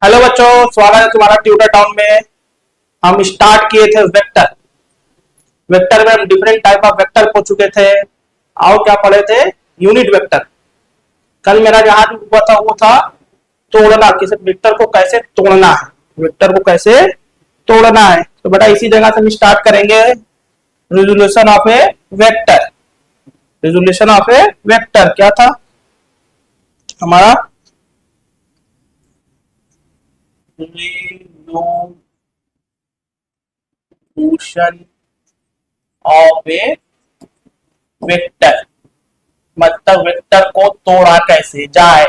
Hello बच्चों, स्वागत है तुम्हारा ट्यूटर टाउन में। हम स्टार्ट किए थे वेक्टर। वेक्टर में हम डिफरेंट टाइप ऑफ वेक्टर पढ़ चुके थे। और क्या पढ़े थे? Unit vector. कल मेरा जहां हुआ था वो था तोड़ना, किसी वेक्टर को कैसे तोड़ना है, वेक्टर को कैसे तोड़ना है। तो बेटा इसी जगह से हम स्टार्ट करेंगे resolution of A vector. Resolution of A vector क्या था हमारा? रिजोल्यूशन ऑफ ए वेक्टर मतलब वेक्टर को तोड़ा कैसे जाए।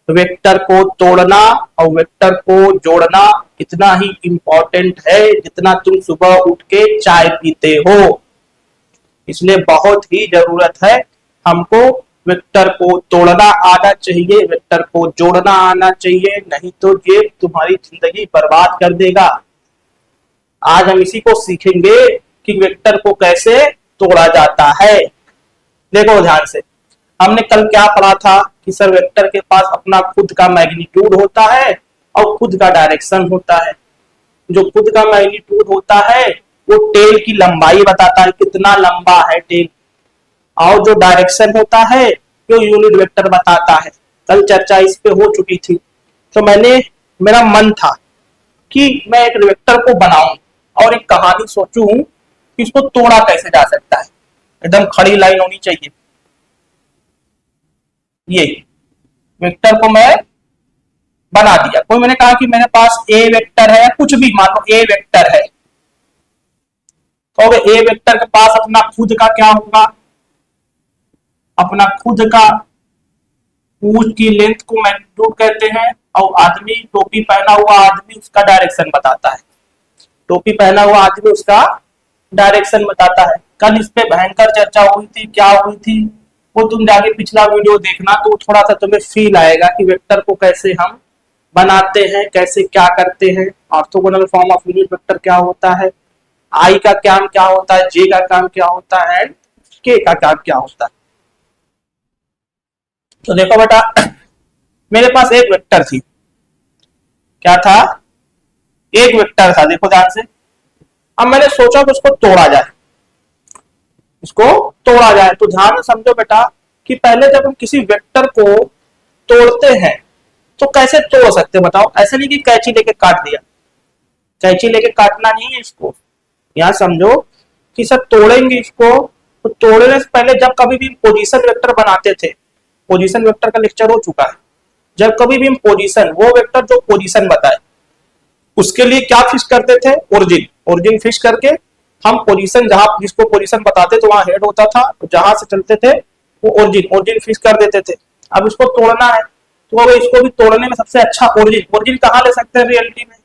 वेक्टर को तोड़ना और वेक्टर को जोड़ना इतना ही इंपॉर्टेंट है जितना तुम सुबह उठ के चाय पीते हो। इसलिए बहुत ही जरूरत है हमको वेक्टर को तोड़ना आना चाहिए, वेक्टर को जोड़ना आना चाहिए, नहीं तो ये तुम्हारी जिंदगी बर्बाद कर देगा। आज हम इसी को सीखेंगे कि वेक्टर को कैसे तोड़ा जाता है। देखो ध्यान से, हमने कल क्या पढ़ा था कि सर वेक्टर के पास अपना खुद का मैग्नीट्यूड होता है और खुद का डायरेक्शन होता है। जो खुद का मैग्नीट्यूड होता है वो टेल की लंबाई बताता है, कितना लंबा है टेल, और जो डायरेक्शन होता है वो यूनिट वेक्टर बताता है। कल चर्चा इस पे हो चुकी थी। तो मेरा मन था कि मैं एक वेक्टर को बनाऊं और एक कहानी सोचूं कि इसको तोड़ा कैसे जा सकता है। एकदम खड़ी लाइन होनी चाहिए। ये वेक्टर को मैं बना दिया। कोई मैंने कहा कि मेरे पास ए वेक्टर है, कुछ भी मान लो ए वेक्टर है, तो ए वेक्टर के पास अपना खुद का क्या होगा? अपना खुद का पूंछ की लेंथ को मैग्नीट्यूड कहते हैं, और आदमी टोपी पहना हुआ आदमी उसका डायरेक्शन बताता है। टोपी पहना हुआ आदमी उसका डायरेक्शन बताता है। कल इस पे भयंकर चर्चा हुई थी। क्या हुई थी वो तुम जाके पिछला वीडियो देखना, तो थोड़ा सा तुम्हें फील आएगा कि वेक्टर को कैसे हम बनाते हैं, कैसे क्या करते हैं। Orthogonal form of unit vector क्या होता है, आई का काम क्या होता है, जे का काम क्या होता है, के का काम क्या होता है। तो देखो बेटा, मेरे पास एक वेक्टर थी। क्या था? एक वेक्टर था। देखो ध्यान से, अब मैंने सोचा कि उसको तोड़ा जाए, इसको तोड़ा जाए। तो ध्यान से समझो बेटा कि पहले जब हम किसी वेक्टर को तोड़ते हैं तो कैसे तोड़ सकते हैं बताओ। ऐसे नहीं कि कैंची लेके काट दिया, कैंची लेके काटना नहीं है इसको। यहां समझो कि सब तोड़ेंगे इसको, तो तोड़ने से पहले जब कभी भी पोजीशन वेक्टर बनाते थे, पोजीशन वेक्टर का लेक्चर हो चुका है। जब कभी भी हम पोजीशन, वो वेक्टर जो पोजीशन बताए उसके लिए क्या फिक्स करते थे? ओरिजिन। ओरिजिन फिक्स करके हम पोजीशन, जहां जिसको पोजीशन बताते तो वहां हेड होता था, जहां से चलते थे वो ओरिजिन, ओरिजिन फिक्स कर देते थे। अब इसको तोड़ना है तो अब इसको भी तोड़ने में सबसे अच्छा ओरिजिन। ओरिजिन कहाँ ले सकते हैं रियलिटी में?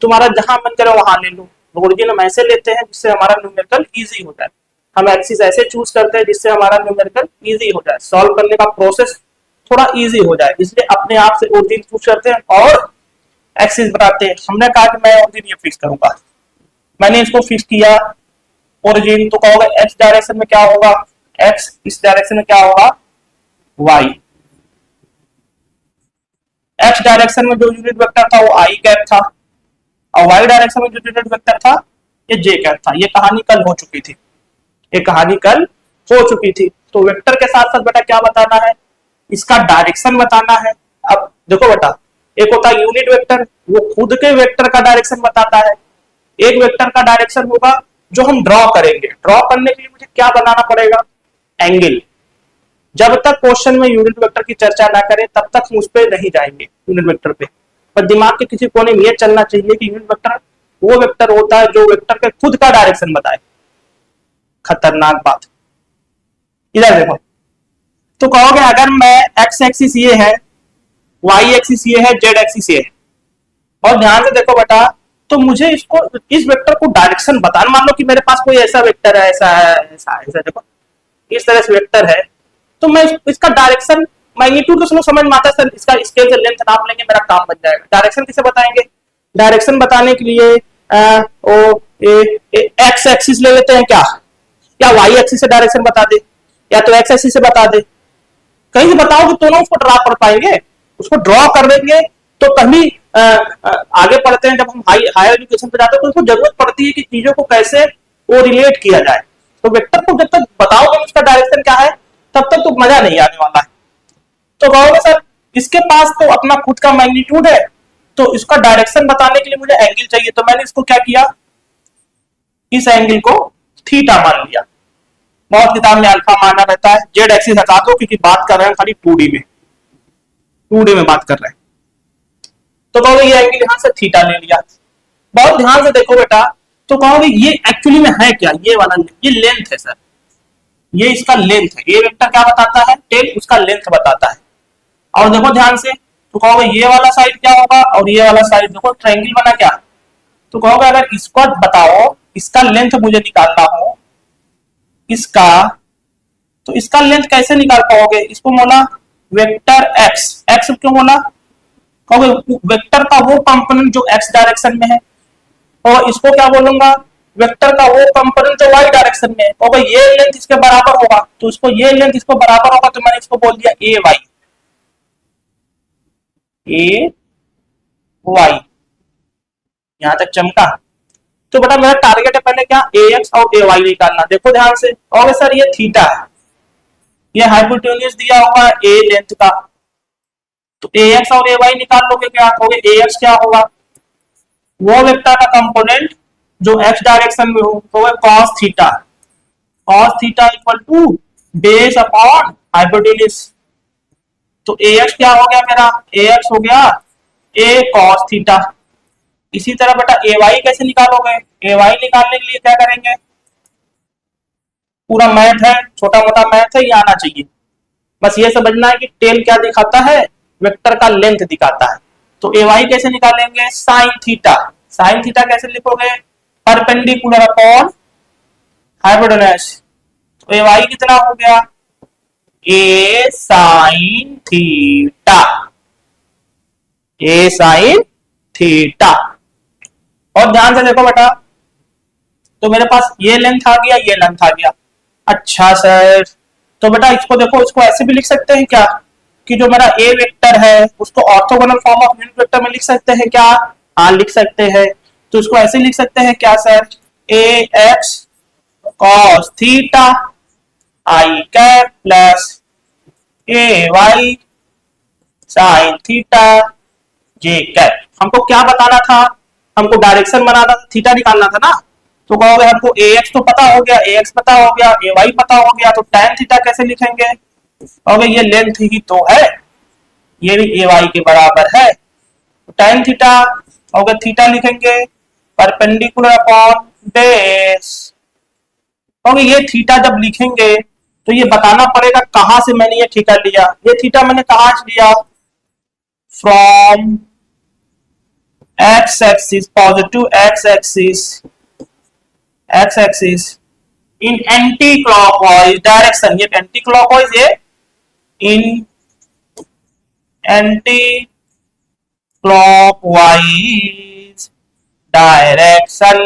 तुम्हारा जहां मन करे वहां ले लो। ओरिजिन हम ऐसे लेते हैं जिससे हमारा न्यूमेरिकल इजी हो जाए। हम एक्सिस ऐसे चूज करते हैं जिससे हमारा न्यूमेरिकल इजी हो जाए, सॉल्व करने का प्रोसेस थोड़ा इजी हो जाए। इसलिए अपने आप से ओरिजिन चूज करते हैं और एक्सिस बनाते हैं। हमने कहा कि मैं ओरिजिन ये फिक्स करूंगा, मैंने इसको फिक्स किया ओरिजिन। तो कहोगे एक्स डायरेक्शन में क्या होगा? एक्स इस डायरेक्शन में क्या होगा? वाई। एक्स डायरेक्शन में जो यूनिट वेक्टर था वो आई कैप था, और वाई डायरेक्शन में जो यूनिट वेक्टर था ये जे कैप था। ये कहानी कल हो चुकी थी, ये कहानी कल हो चुकी थी। तो वेक्टर के साथ साथ बेटा क्या बताना है? इसका डायरेक्शन बताना है। अब देखो बेटा, एक होता है यूनिट वेक्टर, वो खुद के वेक्टर का डायरेक्शन बताता है। एक वेक्टर का डायरेक्शन होगा जो हम ड्रॉ करेंगे। ड्रॉ करने के लिए मुझे क्या बनाना पड़ेगा? एंगल। जब तक क्वेश्चन में यूनिट वेक्टर की चर्चा ना करें तब तक हम उस पर नहीं जाएंगे यूनिट वेक्टर पे। पर दिमाग के किसी कोने में यह चलना चाहिए कि यूनिट वेक्टर वो वेक्टर होता है जो वेक्टर के खुद का डायरेक्शन बताए। खतरनाक बात। इधर देखो, तो कहोगे अगर मैं एक्स एक्सिस ये है, वाई एक्सिस ये है, जेड एक्सिस ये है, और ध्यान से देखो बेटा, तो मुझे इसको, इस वेक्टर को डायरेक्शन बताना। मान लो कि मेरे पास कोई ऐसा वेक्टर है, ऐसा है, ऐसा है, ऐसा देखो इस तरह से वेक्टर है, तो मैं इसका डायरेक्शन मैग्नीट्यूड तो चलो समझ में आता है सर, इसका स्केल से लेंथ नाप लेंगे मेरा काम बन जाएगा। डायरेक्शन किसे बताएंगे? डायरेक्शन बताने के लिए एक्स एक्सिस ले लेते हैं क्या, या वाई एक्सिस से डायरेक्शन बता दे, या तो एक्स एक्सिस से बता दे। कहीं से बताओ कि दोनों उसको ड्रॉ कर पाएंगे? उसको ड्रॉ कर देंगे तो कभी आगे पढ़ते हैं, जब हम हायर एजुकेशन पे जाते हैं तो उसको जरूरत पड़ती है कि चीजों को कैसे वो रिलेट किया जाए। तो वेक्टर को जब तक बताओगे उसका डायरेक्शन क्या है तब तक तो मजा नहीं आने वाला है। तो कहोगे सर इसके पास तो अपना खुद का मैग्नीट्यूड है, तो इसका डायरेक्शन बताने के लिए मुझे एंगल चाहिए, तो मैंने इसको क्या किया, इस एंगल को थीटा मान लिया। बहुत किताब में अल्फा माना रहता है, जेड एक्सिस हटा दो क्योंकि बात कर रहे हैं खाली 2D में, 2D में बात कर रहे हैं। तो कहोगे ये एंगल यहां से थीटा ले लिया। बहुत ध्यान से देखो बेटा, तो कहोगे ये एक्चुअली में है क्या, ये वाला ये लेंथ है सर, ये इसका लेंथ है। ये वेक्टर क्या बताता है, टेल उसका लेंथ बताता है। और देखो ध्यान से, तो कहोगे ये वाला साइड क्या होगा और ये वाला साइड, देखो ट्रायंगल बना क्या, तो कहोगे अगर इसको बताओ इसका लेंथ मुझे निकालना हो इसका, तो इसका लेंथ कैसे निकाल पाओगे, इसको बोला वेक्टर एक्स, एक्स क्यों बोला, कहोगे वेक्टर का वो कंपोनेंट जो एक्स डायरेक्शन में है, और इसको क्या बोलूंगा, वेक्टर का वो कंपोनेंट जो वाई डायरेक्शन में है। कहोगे ये लेंथ इसके बराबर होगा, तो इसको ये लेंथ इसको बराबर होगा, तो मैंने इसको बोल दिया ए वाई, ए वाई, यहां तक चमका। तो बेटा मेरा टारगेट है पहले क्या, ए एक्स और ए वाई निकालना। देखो ध्यान से, और सर ये थीटा है, ये हाइपोटेन्यूज दिया होगा ए लेंथ का, तो ए एक्स और ए वाई निकाल लोगे क्या, कहोगे ए एक्स क्या होगा, वो वेक्टर का कंपोनेंट जो एक्स डायरेक्शन में हो, तो cos theta, cos theta equal to base upon hypotenuse. तो ए एक्स क्या हो गया मेरा, ए एक्स हो गया ए cos थीटा। इसी तरह बेटा ए वाई कैसे निकालोगे, ए वाई निकालने के लिए क्या करेंगे, पूरा मैथ है, छोटा मोटा मैथ है, ये आना चाहिए। बस ये समझना है कि टेल क्या दिखाता है, वेक्टर का लेंथ दिखाता है। तो ए वाई कैसे निकालेंगे, साइन थीटा, साइन थीटा कैसे लिखोगे, परपेंडिकुलर अपॉन हाइपोटेन्यूज। तो ए वाई कितना हो गया, ए साइन थीटा, ए साइन थीटा। और ध्यान से देखो बेटा, तो मेरे पास ये लेंथ आ गया, ये लेंथ आ गया। अच्छा सर, तो बेटा इसको देखो, इसको ऐसे भी लिख सकते हैं क्या कि जो मेरा ए वेक्टर है उसको orthogonal form of unit vector में लिख सकते हैं क्या, हाँ लिख सकते हैं। तो इसको ऐसे लिख सकते हैं क्या सर, ए एक्स कॉस थीटा आई कैप प्लस ए वाई साइन थीटा जे कैप। हमको क्या बताना था, हमको डायरेक्शन बनाना था, थीटा निकालना था ना। तो कहोगे हमको ए एक्स तो पता हो गया, ए एक्स पता हो गया, ए वाई पता हो गया, तो tan थीटा कैसे लिखेंगे, कहोगे ये लेंथ ही तो है, ये भी ए वाई के बराबर है। तो tan थीटा कहोगे थीटा लिखेंगे परपेंडिकुलर अपॉन बेस। कहोगे ये थीटा जब लिखेंगे तो ये बताना पड़ेगा कहां से मैंने ये थीटा लिया, ये थीटा मैंने कहां से लिया, from x axis, positive x axis, x axis in anti clockwise direction, ये एंटी क्लॉकवाइज, ये इन एंटी क्लॉकवाइज डायरेक्शन।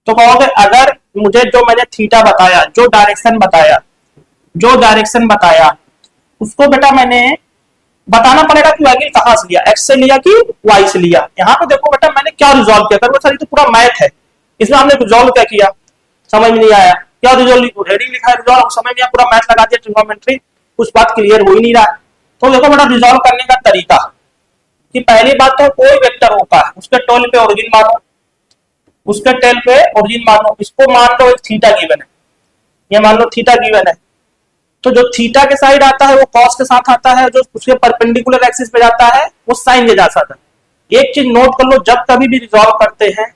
तो कहोगे अगर मुझे जो मैंने थीटा बताया, जो डायरेक्शन बताया, जो डायरेक्शन बताया उसको बेटा मैंने बताना पड़ेगा कि एंगल कहां से लिया, एक्स से लिया कि वाई से लिया। यहाँ पे देखो बेटा मैंने क्या रिजॉल्व किया, वो सारी तो पूरा मैथ है, इसमें हमने रिजॉल्व क्या किया समझ में नहीं आया, क्या रिजॉल्व हेडिंग लिखा है रिजॉल्व, समझ में पूरा मैथ लगा दिया, ट्रिग्नोमेट्री, कुछ बात क्लियर हो ही नहीं रहा। तो देखो बेटा रिजॉल्व करने का तरीका, कि पहली बात तो कोई वेक्टर होता है उसके टेल पे ओरिजिन मानो, उसके टेल पे ओरिजिन मानो, इसको मान लो एक थीटा गिवन है, ये मान लो थीटा गिवन है, तो जो थीटा के साइड आता है वो कॉस के साथ आता है, जो उसके परपेंडिकुलर एक्सिस पे जाता है वो साइन के साथ आता है। एक चीज नोट कर लो, जब कभी भी रिजॉल्व करते हैं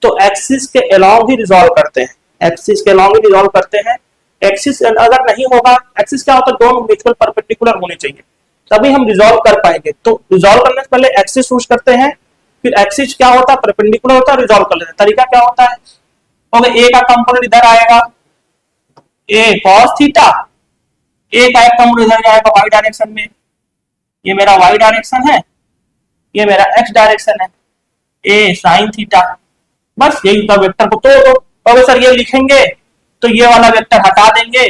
तो एक्सिस के अलोंग ही रिजॉल्व करते हैं, एक्सिस के अलोंग ही रिजॉल्व करते हैं। एक्सिस अगर नहीं होगा, एक्सिस क्या होता है, दोनों म्यूचुअल परपेंडिकुलर होने चाहिए तभी हम रिजॉल्व कर पाएंगे। तो रिजॉल्व करने से पहले एक्सिस यूज करते हैं, फिर एक्सिस क्या होता है, परपेंडिकुलर होता है, रिजॉल्व कर लेते हैं। तरीका क्या होता है, ओके ए का कंपोनेंट इधर आएगा, ए कॉस थीटा, ए का एक कंपोनेंट इधर जाएगा वाई डायरेक्शन में, ये मेरा वाई डायरेक्शन है, ये मेरा एक्स डायरेक्शन है, ए साइन थीटा। बस यही था वेक्टर को तो ओके सर ये लिखेंगे तो ये वाला वेक्टर हटा देंगे,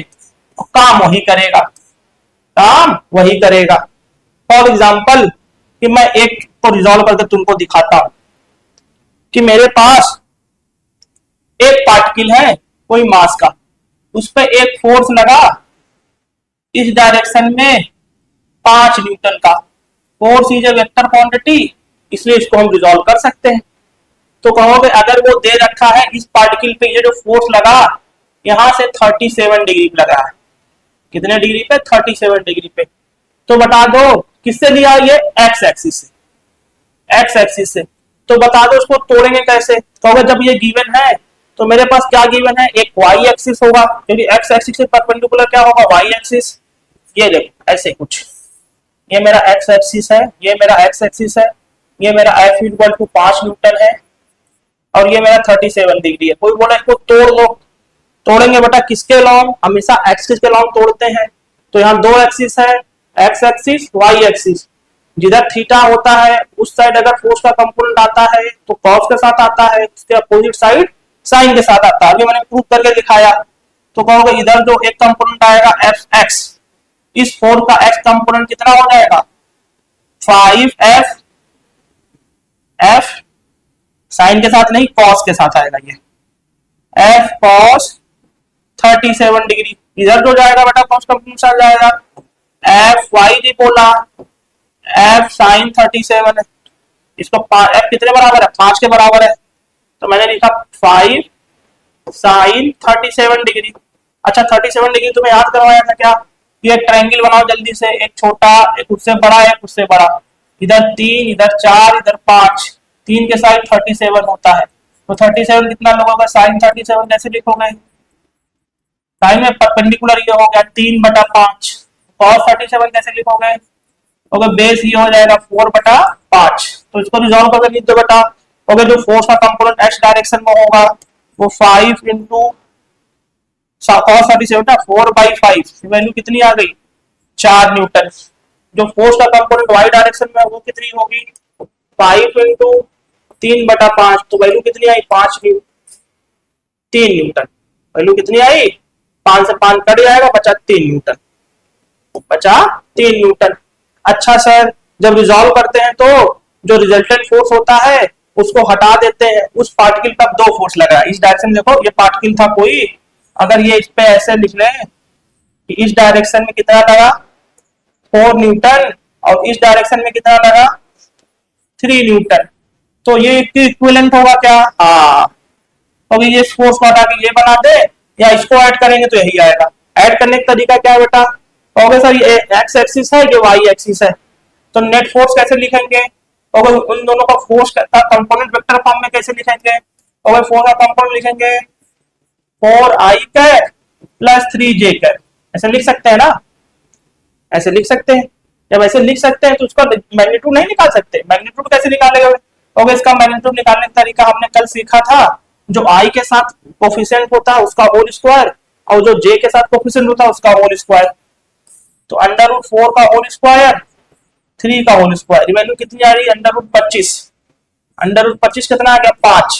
काम वही करेगा, काम वही करेगा। फॉर एग्जाम्पल कि मैं एक को रिजॉल्व करके तुमको दिखाता हूं कि मेरे पास एक पार्टिकल है कोई मास का, उस पर एक फोर्स लगा इस डायरेक्शन में 5 न्यूटन का। Force is a vector quantity, इसलिए इसको हम रिजॉल्व कर सकते हैं। तो कहोगे अगर वो दे रखा है इस पार्टिकल पे ये जो फोर्स लगा यहां से 37 डिग्री पे लगा है, कितने डिग्री पे? 37 डिग्री पे। तो बता दो किससे लिया? ये एक्स एक्सिस से, एक्स एक्सिस से। तो बता दो उसको तोड़ेंगे कैसे? कहोगे जब ये गिवन है तो मेरे पास क्या गिवन है? एक वाई एक्सिस होगा, क्योंकि एक्स एक्सिस से परपेंडिकुलर क्या होगा? Y axis. ये देखो ऐसे कुछ, ये मेरा एक्स एक्सिस है, ये मेरा एक्स एक्सिस है, ये मेरा एफ इक्वल टू 5 न्यूटन है और ये मेरा 37 डिग्री है। कोई बोला इसको तोड़ लो, तोड़ेंगे बेटा किसके लॉन्ग? हमेशा एक्सिस के लॉन्ग तोड़ते हैं। तो यहाँ दो एक्सिस है, एक्स एक्सिस वाई एक्सिस। जिधर थीटा होता है उस साइड अगर फोर्स का कंपोनेंट आता है तो कॉस के साथ आता है, उसके अपोजिट साइड साइन के साथ आता है। अभी मैंने प्रूव करके दिखाया। तो कहोगे इधर जो एक कंपोनेंट आएगा एफ एक्स, इस फोर्स का एक्स कंपोनेंट कितना हो जाएगा? 5f एफ साइन के साथ नहीं कॉस के साथ आएगा, ये एफ कॉस 37 डिग्री। इधर जो जाएगा बेटा कॉस कंपोनेंट आ जाएगा एफ वाई जी बोला, एफ साइन 37 है। इसको एफ कितने बराबर है? 5 के बराबर है, तो मैंने लिखा 5 साइन 37 डिग्री। अच्छा 37 डिग्री तुम्हें याद करवाया था क्या? ये ट्रायंगल बनाओ जल्दी से, एक छोटा, एक उससे बड़ा, एक उससे बड़ा। इधर 3, इधर 4, इधर 5, 3 के साइड 37 होता है। तो 37 कितना लोगों का? साइन 37 कैसे लिखोगे? साइन में परपेंडिकुलर ये हो गया 3/5। कॉस 37 कैसे लिखोगे? ओके बेस ये हो जाएगा 4/5। तो इसको रिजॉल्व करके लिख दो बेटा। ओके जो फोर्स का कंपोनेंट एक्स डायरेक्शन में होगा वो 5 इंटू कॉस 37 4/5, वैल्यू कितनी आ गई? 4 न्यूटन। जो फोर्स का कंपोनेंट वाई डायरेक्शन में वो कितनी होगी? 5 इंटू 3/5, तो वैल्यू कितनी आई? 3 न्यूटन। वैल्यू कितनी आई? 5 से 5 कट जाएगा, बचा 3 न्यूटन, बचा 3 न्यूटन। अच्छा सर जब रिजॉल्व करते हैं तो जो रिजल्टेंट फोर्स होता है उसको हटा देते हैं, उस पार्टिकल पर 2 फोर्स लगा। इस डायरेक्शन देखो ये पार्टिकल था कोई, अगर ये इस पे ऐसे लिख लें कि इस डायरेक्शन में कितना लगा? 4 न्यूटन और इस डायरेक्शन में कितना लगा? 3 न्यूटन। तो ये इक्विवेलेंट होगा क्या? हाँ। तो ये फोर्स को हटा के ये बना दे या इसको ऐड करेंगे तो यही आएगा। ऐड करने का तरीका क्या है बेटा? ओके सर ये एक्स एक्सिस है, ये वाई एक्सिस है, तो नेट फोर्स कैसे लिखेंगे? ओके उन दोनों का फोर्स का कंपोनेंट वेक्टर फॉर्म में कैसे लिखेंगे? ओके फोर्स का कंपोनेंट लिखेंगे 4i cat plus 3j cat, ऐसे लिख सकते हैं ना? ऐसे लिख सकते हैं। जब ऐसे लिख सकते हैं तो उसका मैग्नीट्यूड नहीं निकाल सकते? मैग्नीट्यूड कैसे निकालेंगे? ओके इसका मैग्नीट्यूड निकालने का तरीका हमने कल सीखा था। जो i के साथ कोफिशिएंट होता है उसका होल स्क्वायर और जो j के साथ कोफिशिएंट होता है उसका होल स्क्वायर। तो √4 का होल स्क्वायर, 3 का होल स्क्वायर, वैल्यू कितनी आ रही है? √25। √25 कितना आ गया? 5।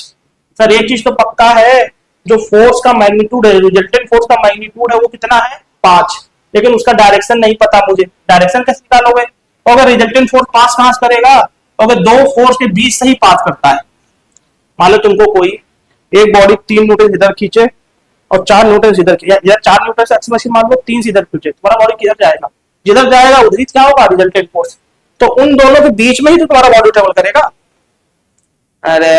सर एक चीज तो पक्का है, जो फोर्स का मैग्नीट्यूड है, रिजल्टेंट फोर्स का मैग्नीट्यूड है वो कितना है? 5। लेकिन उसका डायरेक्शन नहीं पता मुझे, डायरेक्शन कैसे निकालोगे? अगर रिजल्टेंट फोर्स पास कहां से करेगा? अगर दो फोर्स के बीच से ही पास करता है। मान लो तुमको कोई एक बॉडी 3 न्यूटन इधर खींचे और 4 न्यूटन इधर खींचे, या 4 न्यूटन से एक्स मशीन मान लो 3 से इधर खींचे, तुम्हारा बॉडी किधर जाएगा? जिधर जाएगा उधर ही क्या होगा? Resultant force. तो उन दोनों के बीच में ही तो तुम्हारा बॉडी ट्रेवल करेगा। अरे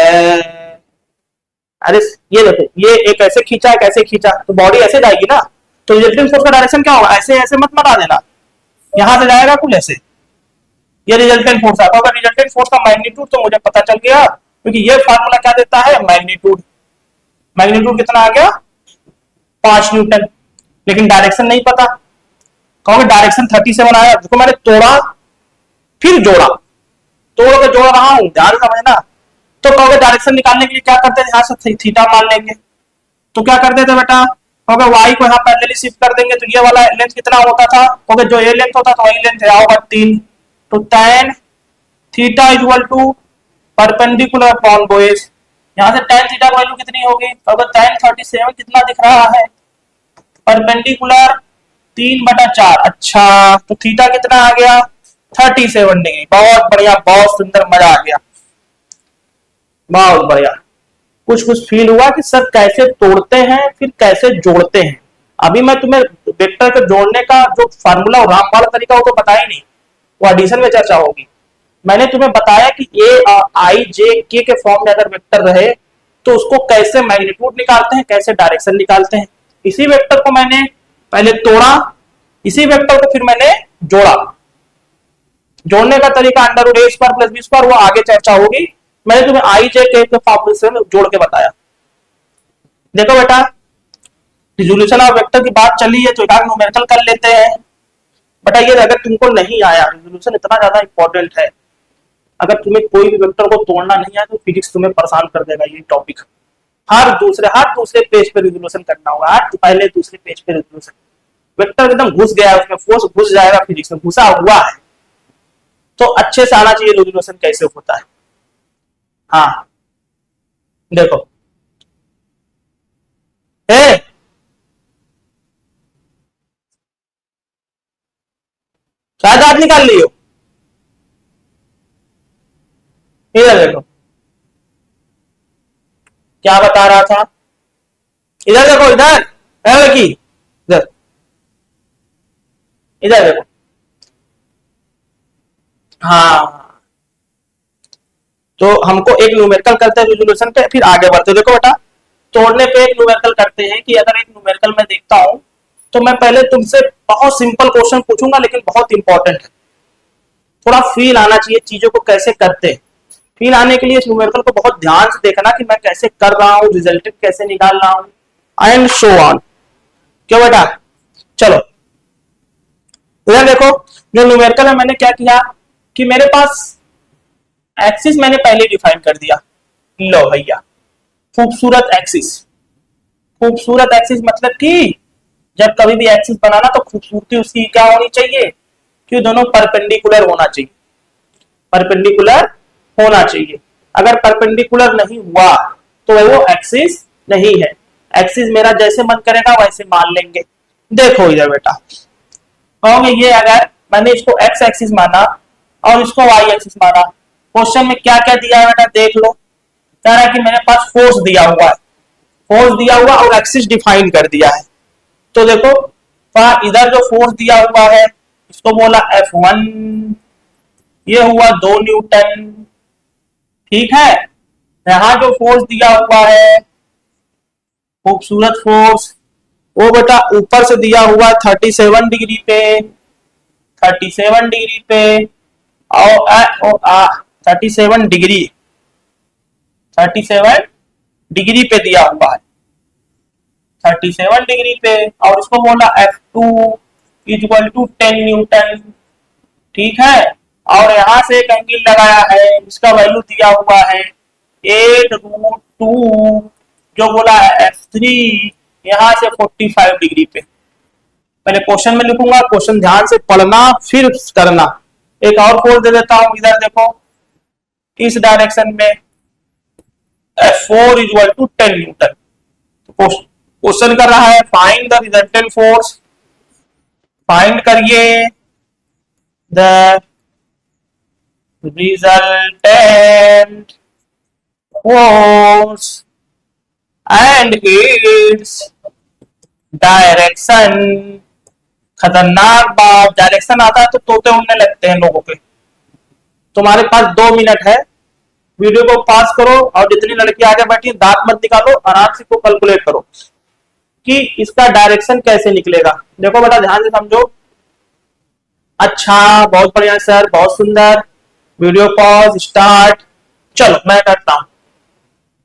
अरे ये देखो, ये एक ऐसे खींचा, एक ऐसे खींचा, तो बॉडी ऐसे जाएगी ना। तो रिजल्टेंट फोर्स का डायरेक्शन क्या होगा? ऐसे ऐसे मत मटा देना, यहां से जाएगा कुल ऐसे। ये रिजल्टेंट फोर्स आता होगा। रिजल्टेंट फोर्स का मैग्नीट्यूड तो मुझे पता चल गया, क्योंकि ये फार्मूला क्या देता है? मैग्नीट्यूड। मैग्नीट्यूड कितना आ गया? 5 न्यूटन। लेकिन डायरेक्शन नहीं पता। कहोगे डायरेक्शन 37 आया, देखो मैंने तोड़ा फिर जोड़ा, तोड़ के जोड़ रहा हूं, ध्यान समझना। तो कहोगे डायरेक्शन निकालने के लिए क्या करते थे? यहां से थीटा मान लेंगे। तो क्या करते थे बेटा? कहोगे y को यहां पैरेलली शिफ्ट कर देंगे, तो ये वाला लेंथ कितना होता था? कहोगे जो ये लेंथ होता था वही लेंथ है, होगा 3। तो tan theta equal to perpendicular upon base. यहां से tan थीटा की वैल्यू कितनी होगी? कहोगे tan 37 कितना दिख रहा है? परपेंडिकुलर 3/4। अच्छा तो थीटा कितना आ गया? 37 डिग्री। बहुत बढ़िया, बहुत सुंदर, मजा आ गया, बहुत बढ़िया। कुछ कुछ फील हुआ कि सर कैसे तोड़ते हैं फिर कैसे जोड़ते हैं। अभी मैं तुम्हें वेक्टर को जोड़ने का जो फार्मूला और रामबाण तरीका वो तो पता ही नहीं, वो एडिशन में चर्चा होगी। मैंने तुम्हें बताया कि ए आई जे के फॉर्म में अगर वेक्टर रहे तो उसको कैसे मैग्नीट्यूड निकालते हैं, कैसे डायरेक्शन निकालते हैं। इसी वेक्टर को मैंने पहले तोड़ा, इसी वेक्टर को फिर मैंने जोड़ा। जोड़ने का तरीका अंडर रूट ए स्क्वायर प्लस बी स्क्वायर, वो आगे चर्चा होगी। मैंने तुम्हें आई जे के फॉर्म से जोड़ के बताया। देखो बेटा, रिजोल्यूशन ऑफ वेक्टर की बात चली है तो एक न्यूमेरिकल कर लेते हैं। बेटा ये अगर तुमको नहीं आया, रिजोल्यूशन इतना ज्यादा इंपॉर्टेंट है, अगर तुम्हें कोई भी वेक्टर को तोड़ना नहीं आया तो फिजिक्स तुम्हें परेशान कर देगा ये टॉपिक। हर दूसरे पेज पे रिजोल्यूशन करना होगा, हर पहले दूसरे पेज पे रिजोल्यूशन। वेक्टर एकदम घुस गया है उसमें, फोर्स घुस जाएगा, फिजिक्स में घुसा हुआ है, तो अच्छे से आना चाहिए रिजोल्यूशन कैसे होता है। हाँ देखो, ए शायद आप निकाल लियो, इधर देखो क्या बता रहा था, इधर देखो, इधर की इधर, इधर देखो। हाँ, तो हमको एक न्यूमेरिकल करते हैं रिजोल्यूशन पे, फिर आगे बढ़ते। देखो बेटा, तोड़ने पे एक न्यूमेरिकल करते हैं कि अगर एक न्यूमेरिकल मैं देखता हूं तो मैं पहले तुमसे बहुत सिंपल क्वेश्चन पूछूंगा लेकिन बहुत इंपॉर्टेंट है। थोड़ा फील आना चाहिए चीजों को कैसे करते हैं। फील आने के लिए इस न्यूमेरिकल को बहुत ध्यान से देखना कि मैं कैसे कर रहा हूँ, रिजल्टेंट कैसे निकाल रहा हूँ एंड सो ऑन। क्यों बेटा, चलो इधर देखो, जो न्यूमेरिकल है मैंने क्या किया कि मेरे पास एक्सिस मैंने पहले डिफाइन कर दिया। लो भैया, खूबसूरत एक्सिस। खूबसूरत एक्सिस मतलब कि जब कभी भी एक्सिस बनाना तो खूबसूरती उसकी क्या होनी चाहिए कि दोनों परपेंडिकुलर होना चाहिए, परपेंडिकुलर होना चाहिए। अगर परपेंडिकुलर नहीं हुआ तो वो एक्सिस नहीं है। एक्सिस मेरा जैसे मन करेगा वैसे मान लेंगे। देखो इधर बेटा, कहोगे ये अगर मैंने इसको एक्स एक्सिस माना और इसको वाई एक्सिस माना, क्वेश्चन में क्या क्या दिया है बेटा देख लो। कह रहा है कि मेरे पास फोर्स दिया हुआ है, फोर्स दिया हुआ और एक्सिस डिफाइन कर दिया है। तो देखो इधर जो फोर्स दिया हुआ है इसको बोला F1, ये हुआ 2 न्यूटन, ठीक है। यहां जो फोर्स दिया हुआ है खूबसूरत फोर्स, वो बेटा ऊपर से दिया हुआ 37 डिग्री पे, 37 डिग्री पे और 37 डिग्री, 37 डिग्री पे दिया हुआ है, 37 डिग्री पे। और इसको बोला F2 इक्वल टू 10 न्यूटन, ठीक है। और यहां से एक एंगल लगाया है, इसका वैल्यू दिया हुआ है 8√2, जो बोला है F3 यहां से 45 डिग्री पे। पहले क्वेश्चन में लिखूंगा, क्वेश्चन ध्यान से पढ़ना फिर करना। एक और फोर्स दे देता हूं, इधर देखो इस डायरेक्शन में F4 equal to 10 Newton. Question कर रहा है find the resultant force, find करिए the resultant force and its direction. खतरनाक बात, डायरेक्शन आता है तो तोते उड़ने लगते हैं लोगों के। तुम्हारे पास 2 मिनट है, वीडियो को पास करो और जितनी लड़की आगे बैठी दांत मत निकालो, आराम से को कैलकुलेट करो कि इसका डायरेक्शन कैसे निकलेगा। देखो बेटा ध्यान से समझो। अच्छा, बहुत बढ़िया सर, बहुत सुंदर। Video pause, start. चलो मैं करता हूं,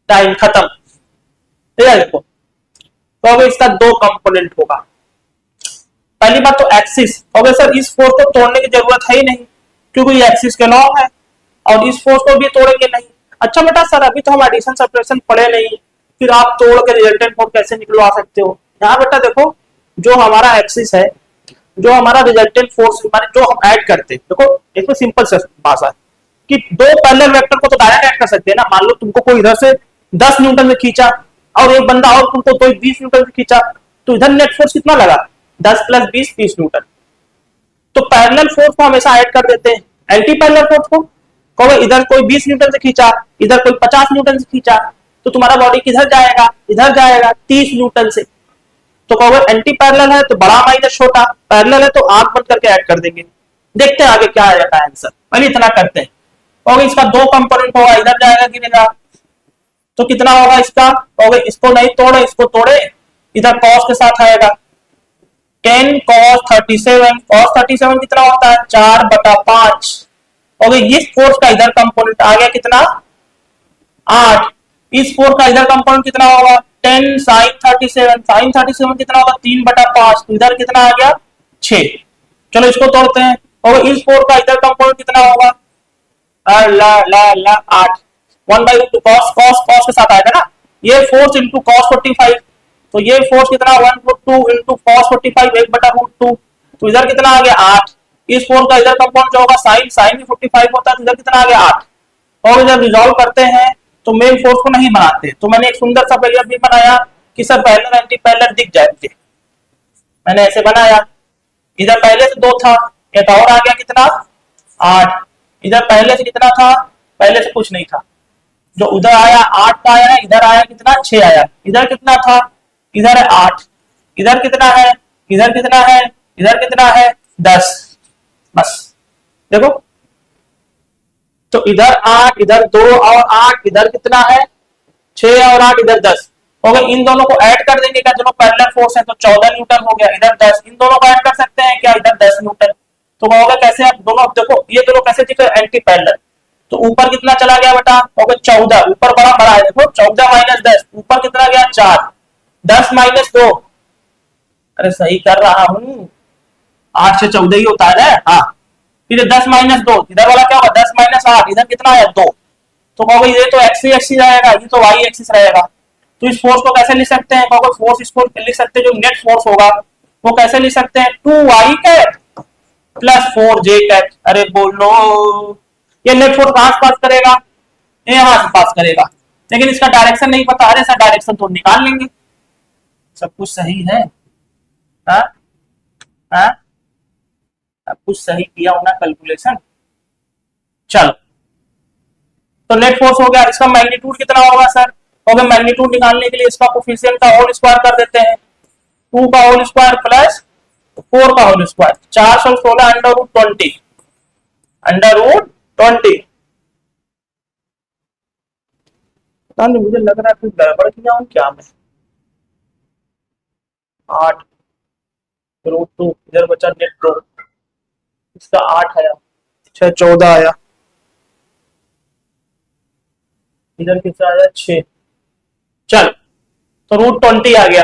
टाइम खत्म। देखो तो अगर इसका 2 कंपोनेंट होगा। पहली बात तो एक्सिस, और सर इस फोर्स को तोड़ने की जरूरत है ही नहीं क्योंकि ये एक्सिस के लॉ है, और इस फोर्स को भी तोड़ेंगे नहीं। अच्छा बेटा सर अभी तो हम एडिशन सब्ट्रैक्शन पढ़े नहीं, फिर आप तोड़ के रिजल्टेंट फोर्स कैसे निकलवा सकते हो। यहाँ बेटा देखो, जो हमारा एक्सिस है, जो हमारा रिजल्टेंट फोर्स जो हम ऐड करते हैं, देखो इसमें सिंपल से भाषा है कि दो पैरेलल वेक्टर को तो डायरेक्ट ऐड कर सकते हैं ना। मान लो तुमको कोई इधर से 10 न्यूटन से खींचा और एक बंदा और तुमको तो 20 न्यूटन से खींचा, तो इधर नेट फोर्स कितना लगा, 10 + 20 30 न्यूटन। तो पैरेलल फोर्स को हमेशा ऐड कर देते हैं। एंटी पैरेलल फोर्स को कहोगे इधर कोई 20 न्यूटन से खींचा, इधर कोई 50 न्यूटन से खींचा, तो तुम्हारा बॉडी किधर जाएगा, इधर जाएगा 30 न्यूटन से। तो कहोगे एंटी पैरेलल है तो बड़ा माइनस छोटा, पैरेलल है तो आंख बंद करके ऐड कर देंगे। देखते हैं आगे क्या आ जाता है आंसर, पहले इतना करते हैं। कहोगे इसका दो कंपोनेंट होगा, इधर जाएगा गिरेगा, तो कितना होगा इसका, कहोगे इसको नहीं तोड़े इसको तोड़े, इधर कॉस के साथ आएगा 10 cos 37, cos 37 कितना होता है 4/5। और इस फोर्स का इधर कंपोनेंट आ गया कितना 8, इस फोर्स का इधर कंपोनेंट कितना होगा 10 sin 37, sin 37 कितना होगा 3/5, इधर कितना आ गया 6। चलो इसको तोड़ते हैं, और इस फोर्स का इधर कंपोनेंट कितना होगा ला 8, 1/2 cos के साथ आएगा ना, ये फोर्स इंटू cos 45, तो ये फोर्स कितना 1/2 इंटू cos 45 1/√2, तो इधर कितना आ गया 8। इस फोर्स का इधर कंपाउंड जो होगा sin भी 45 होता है, तो इधर कितना आ गया 8। और जब रिजॉल्व करते हैं तो मेन फोर्स को नहीं बनाते, तो मैंने एक सुंदर सा फिगर भी बनाया कि सर पैरेलल एंटी पैरेलल दिख जाए मुझे, मैंने ऐसे बनाया। इधर पहले से 2 था, एक और आ गया कितना 8, इधर पहले से कितना था, पहले से कुछ नहीं था, जो उधर आया 8 का आया, इधर आया कितना 6 आया, इधर कितना था, इधर है 8, इधर कितना है, इधर कितना है, इधर कितना है 10, बस देखो। तो इधर 8, इधर 2 और 8, इधर कितना है 6 और 8, इधर 10 हो गए। इन दोनों को ऐड कर देंगे क्या, दोनों पैरेलल फोर्स है तो 14 न्यूटन हो गया, इधर 10, इन दोनों को ऐड कर सकते हैं क्या, इधर 10 न्यूटन। तो होगा कैसे, आप दोनों देखो ये दोनों कैसे दिखे एंटी पैरेलल, तो ऊपर कितना चला गया बेटा, हो गया 14, ऊपर बड़ा बड़ा है देखो 14 - 10, ऊपर कितना गया 4, 10 - 2, अरे सही कर रहा हूं 8 से 14 ही होता है ना, हाँ। फिर 10 - 2, इधर वाला क्या होगा 10 - 8, इधर कितना है 2, तो कहोगे ये तो एक्स एक्सिस रहेगा, ये तो वाई एक्सिस रहेगा। तो इस फोर्स को कैसे लिख सकते हैं, कहोगे फोर्स इसको लिख सकते हैं, जो नेट फोर्स होगा वो कैसे लिख सकते हैं 2y cat plus 4j cat. अरे बोलो ये नेट फोर्स कहां से पास करेगा, यहां से पास करेगा, लेकिन इसका डायरेक्शन नहीं पता, अरे सर डायरेक्शन तो निकाल लेंगे, सब कुछ सही है, हाँ हाँ सब कुछ सही किया होना कैलकुलेशन। चलो तो नेट फोर्स हो गया, इसका मैग्नीट्यूड कितना होगा सर, होगा मैग्नीट्यूड निकालने के लिए इसका कोफिशिएंट का होल स्क्वायर कर देते हैं, 2 का होल स्क्वायर प्लस 4 का होल स्क्वायर, 416 √20 √20। पता नहीं मुझे लग रहा है कुछ गड़बड़ किया हूं क्या मैं, 8√2, इधर बचा नेट 2, इसका 8 आया, 6 14 आया, इधर कितना आया 6, चल तो √20 आ गया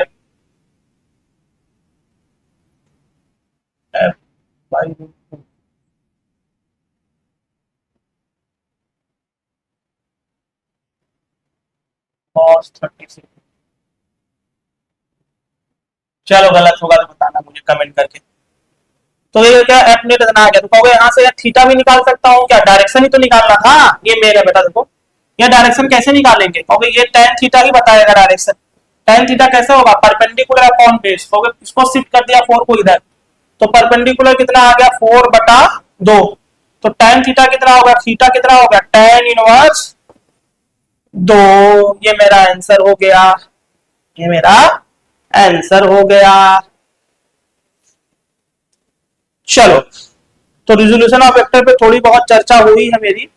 F/√2। cos 36, चलो गलत होगा तो बताना मुझे कमेंट करके। तो ये क्या एफ नेट इतना आ गया, तो कहोगे यहाँ से थीटा भी निकाल सकता हूँ क्या, डायरेक्शन ही तो निकालना था, ये मेरा बेटा देखो ये डायरेक्शन कैसे निकालेंगे, कहोगे ये tan थीटा ही बताएगा डायरेक्शन। tan थीटा कैसे होगा, परपेंडिकुलर अपॉन बेस, कहोगे इसको शिफ्ट कर दिया 4 को इधर, तो परपेंडिकुलर कितना आ गया 4/2, तो tan थीटा कितना होगा, थीटा कितना होगा tan इनवर्स 2, ये मेरा आंसर हो गया, ये मेरा आंसर हो गया। चलो तो रिजोल्यूशन ऑफ वेक्टर पे थोड़ी बहुत चर्चा हुई है मेरी।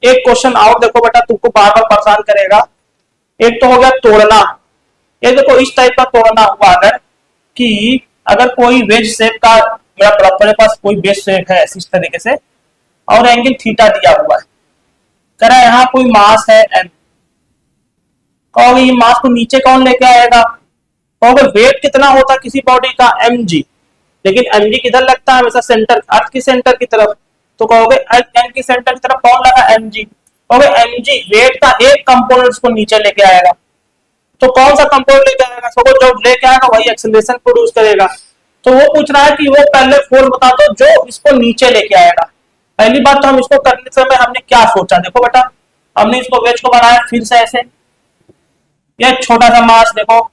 एक क्वेश्चन और देखो बेटा, तुमको बार बार परेशान करेगा। एक तो हो गया तोड़ना, ये देखो इस टाइप का तोड़ना हुआ अगर कि अगर कोई वेज शेप का मेरे पास कोई बेस शेप है इस तरीके से, और एंगल थीटा दिया हुआ है, कह रहा है यहाँ कोई मास है m, कहोगे ये मास को नीचे कौन लेके आएगा, कहोगे वेट कितना होता है किसी बॉडी का mg, लेकिन mg किधर लगता है हमेशा सेंटर, अर्थ की सेंटर की तरफ, तो कहोगे अर्थ की सेंटर की तरफ कौन लगा mg, कहोगे mg वेट का एक कंपोनेंट को नीचे लेके आएगा, तो कौन सा कंपोनेंट लेके आएगा, सो जो लेके आएगा वही एक्सेलरेशन प्रोड्यूस करेगा। तो वो पूछ रहा है कि वो पहले फोर्स बता दो जो इसको नीचे लेके आएगा। पहली बात तो हम इसको करने समय हमने क्या सोचा, देखो बेटा हमने इसको वेज को बनाया फिर से ऐसे, ये छोटा सा मास देखो,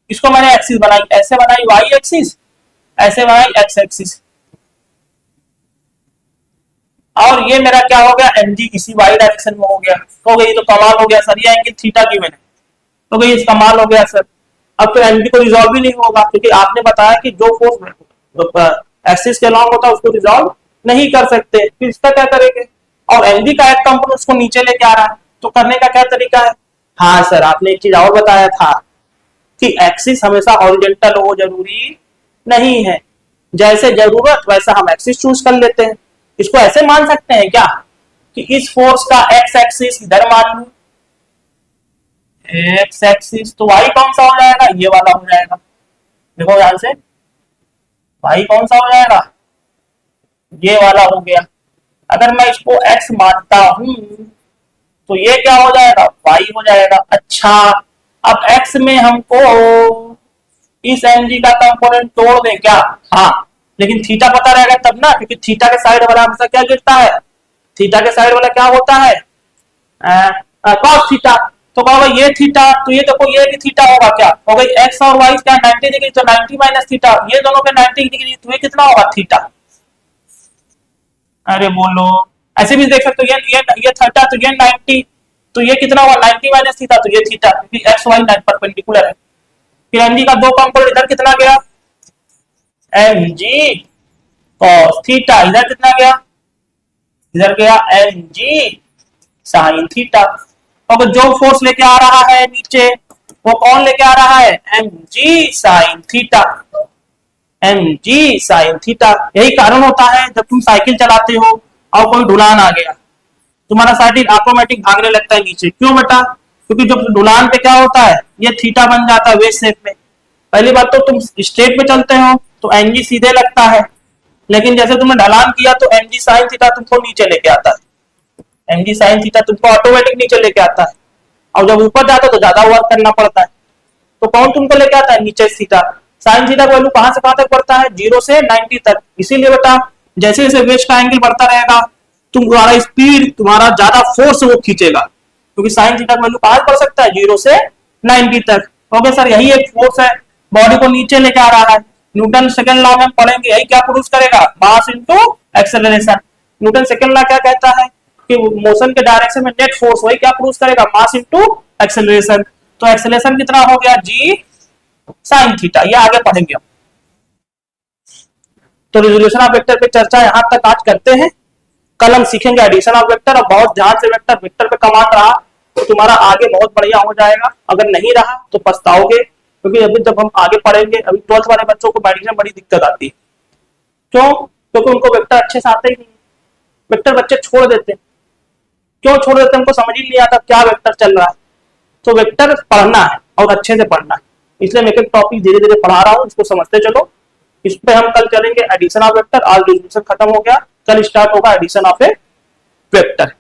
इसको मैंने एक्सिस बनाई, ऐसे बनाई वाई एक्सिस, ऐसे बनाई एक्स एक्सिस, और ये मेरा क्या हो गया, mg इसी y डायरेक्शन में हो गया। हो गई, तो कमाल हो गया सर, ये एंगल थीटा की मैंने, तो गई इस कमाल हो गया सर। अब तो mg को रिजॉल्व भी नहीं होगा, क्योंकि आपने बताया कि जो फोर्स एक्सिस के अलॉन्ग होता है उसको रिजॉल्व नहीं कर सकते, फिर इसका क्या करेंगे। और mg का एक कंपोनेंट उसको नीचे लेके आ रहा है, तो करने का क्या तरीका है। हाँ सर, आपने एक चीज और बताया था कि एक्सिस हमेशा हॉरिजॉन्टल हो जरूरी नहीं है, जैसे जरूरत वैसा हम एक्सिस चूज कर लेते हैं। इसको ऐसे मान सकते हैं क्या कि इस फोर्स का एक्स एक्सिस इधर मान लू, एक्स एक्सिस, तो वाई कौन सा हो जाएगा, ये वाला हो जाएगा। देखो ध्यान से, वाई कौन सा हो जाएगा, ये वाला हो गया। अगर मैं इसको एक्स मानता हूं तो ये क्या हो जाएगा, वाई हो जाएगा। अच्छा, अब एक्स में हमको इस mg का कंपोनेंट तोड़ दें क्या, हाँ, लेकिन थीटा पता रहेगा तब ना, क्योंकि थीटा के साइड वाला हमेशा क्या गिरता है, थीटा के साइड वाला क्या होता है, कॉस थीटा। तो कहोगे ये थीटा, तो ये देखो ये भी थीटा होगा, क्या हो गई एक्स और वाई क्या 90 डिग्री, तो 90 माइनस थीटा, ये दोनों के 90 डिग्री, तो ये कितना होगा थीटा। अरे बोलो, ऐसे भी देख सकते हो, ये थीटा, तो ये 90, तो ये कितना होगा 90 माइनस थीटा, तो ये थीटा, क्योंकि एक्स वाई परपेंडिकुलर है। फिर mg का दो कंपोनेंट, इधर कितना गया, mg cos थीटा, इधर कितना गया, इधर गया mg sin थीटा। और जो फोर्स लेके आ रहा है नीचे, वो कौन लेके आ रहा है, mg sin theta, mg sin theta. यही कारण होता है जब तुम साइकिल चलाते हो और कोई ढुलान आ गया, तुम्हारा साइकिल ऑटोमेटिक भागने लगता है नीचे, क्यों बेटा, क्योंकि जब ढुलान पे क्या होता है, ये थीटा बन जाता है वेव शेप में। पहली बात तो तुम स्ट्रेट पे चलते हो तो mg सीधे लगता है, लेकिन जैसे तुमने ढलान किया तो mg sin थीटा तुमको नीचे लेके आता है, mg sin थीटा तुमको ऑटोमेटिक नीचे लेके आता है। और जब ऊपर जाता है तो ज्यादा वर्क करना पड़ता है, तो कौन तुमको लेके आता है, नीचे थीटा। साइन थीटा का वैल्यू कहां से कहां तक बढ़ता है, 0 से 90 तक। इसीलिए बेटा जैसे जैसे वेव का एंगल बढ़ता रहेगा, तुम्हारा स्पीड, तुम्हारा ज्यादा फोर्स वो खींचेगा, क्योंकि साइन थीटा का वैल्यू कहां बढ़ सकता है, 0 से 90 तक। ओके सर, यही एक फोर्स है, बॉडी को नीचे लेके आ रहा है। न्यूटन सेकंड लॉ में पढ़ेंगे, यही क्या प्रूव करेगा, mass into acceleration. Newton second law क्या कहता है कि मोशन के डायरेक्शन में नेट फोर्स, वही क्या प्रूव करेगा, मास इनटू एक्सेलरेशन। तो एक्सेलरेशन कितना हो गया, जी साइन थीटा, ये आगे पढ़ेंगे हम। तो रिजोल्यूशन ऑफ वेक्टर पे चर्चा यहां तक आज करते हैं। कल हम सीखेंगे एडिशन ऑफ वेक्टर, और बहुत ध्यान से वेक्टर वेक्टर पे कमांड रहा तो तुम्हारा आगे बहुत बढ़िया हो जाएगा, अगर नहीं रहा तो पछताओगे, क्योंकि अभी जब हम आगे पढ़ेंगे, अभी 12th वाले बच्चों को मैथ्स में बड़ी दिक्कत आती है। क्यों, क्योंकि उनको वेक्टर अच्छे से आते ही नहीं, वेक्टर बच्चे छोड़ देते हैं। क्यों छोड़ देते हैं, उनको समझ ही नहीं आता क्या वेक्टर चल रहा है। तो वेक्टर पढ़ना है और अच्छे से पढ़ना है, इसलिए मैं एक टॉपिक धीरे धीरे पढ़ा रहा हूँ, इसको समझते चलो। इस पे हम कल चलेंगे एडिशन ऑफ वेक्टर, आज रिजोल्यूशन खत्म हो गया, कल स्टार्ट होगा एडिशन ऑफ ए वेक्टर।